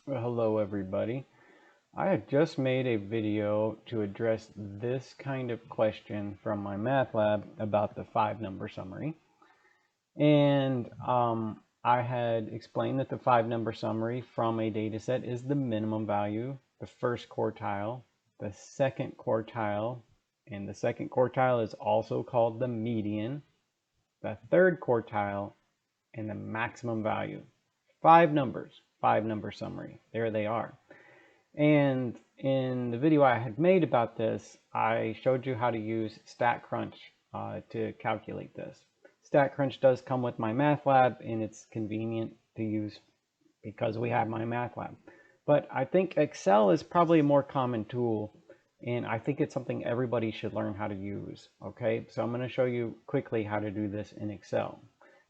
Well, hello everybody. I had just made a video to address this kind of question from my math lab about the 5-number summary. And I had explained that the 5-number summary from a data set is the minimum value, the first quartile, the second quartile, and the second quartile is also called the median, the third quartile, and the maximum value. 5 numbers, 5-number summary. There they are. And in the video I had made about this, I showed you how to use StatCrunch to calculate this. StatCrunch does come with MyMathLab, and it's convenient to use because we have MyMathLab. But I think Excel is probably a more common tool, and I think it's something everybody should learn how to use. Okay, so I'm going to show you quickly how to do this in Excel.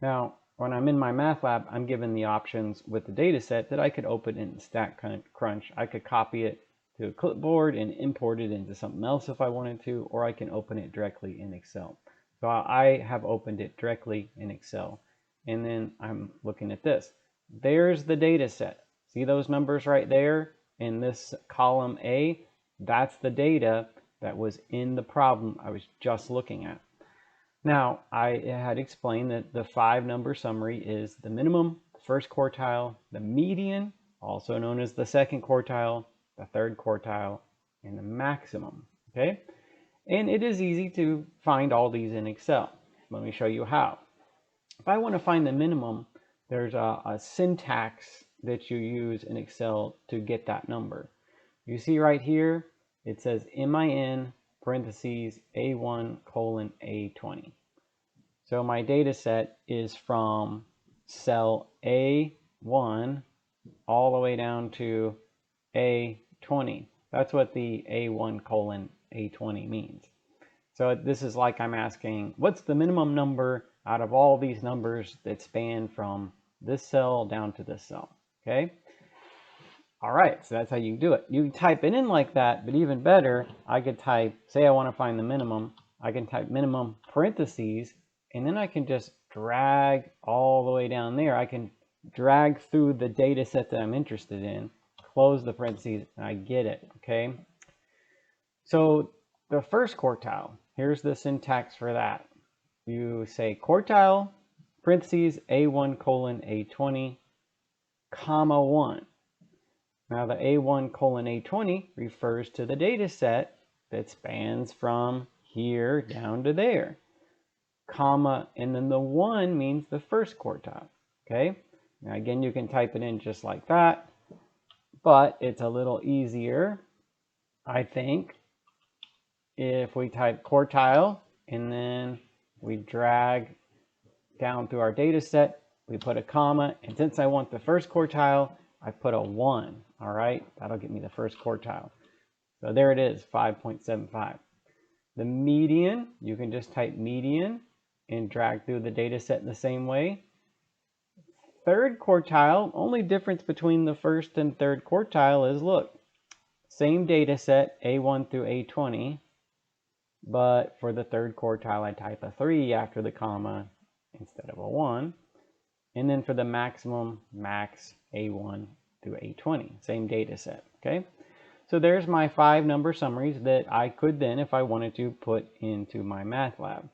Now, when I'm in MyMathLab, I'm given the options with the data set that I could open in StatCrunch. I could copy it to a clipboard and import it into something else if I wanted to, or I can open it directly in Excel. So I have opened it directly in Excel. And then I'm looking at this. There's the data set. See those numbers right there in this column A? That's the data that was in the problem I was just looking at. Now, I had explained that the 5-number summary is the minimum, the first quartile, the median, also known as the second quartile, the third quartile, and the maximum. Okay? And it is easy to find all these in Excel. Let me show you how. If I want to find the minimum, there's a syntax that you use in Excel to get that number. You see right here, it says MIN parentheses A1 colon A20. So my data set is from cell A1 all the way down to A20. That's what the A1 colon A20 means. So this is like I'm asking, what's the minimum number out of all these numbers that span from this cell down to this cell? Okay. All right, so that's how you do it. You type it in like that, but even better, I could type, say I want to find the minimum, I can type minimum parentheses, and then I can just drag all the way down there. I can drag through the data set that I'm interested in, close the parentheses, and I get it, okay? So the first quartile, here's the syntax for that. You say quartile, parentheses, A1 colon A20, comma 1. Now the A1 colon A20 refers to the data set that spans from here down to there. Comma, and then the 1 means the first quartile. Okay? Now again, you can type it in just like that, but it's a little easier, I think, if we type quartile and then we drag down through our data set, we put a comma, and since I want the first quartile, I put a 1, all right? That'll get me the first quartile. So there it is, 5.75. The median, you can just type median and drag through the data set in the same way. Third quartile, only difference between the first and third quartile is, look, same data set, A1 through A20, but for the third quartile, I type a 3 after the comma instead of a 1. And then for the maximum, max A1 through A20, same data set, okay? So there's my 5-number summaries that I could then, if I wanted to, put into MyMathLab.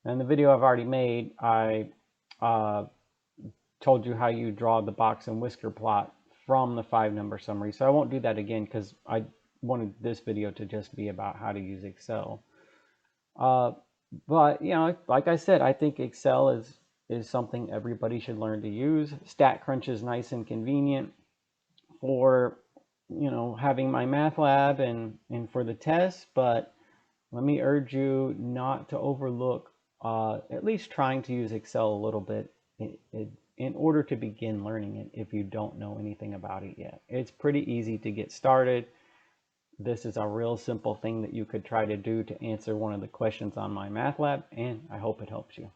In the video I've already made, I told you how you draw the box and whisker plot from the 5-number summary. So I won't do that again because I wanted this video to just be about how to use Excel. But, you know, like I said, I think Excel is something everybody should learn to use. StatCrunch is nice and convenient for, you know, having MyMathLab and for the tests, but let me urge you not to overlook at least trying to use Excel a little bit in order to begin learning it if you don't know anything about it yet. It's pretty easy to get started. This is a real simple thing that you could try to do to answer one of the questions on MyMathLab, and I hope it helps you.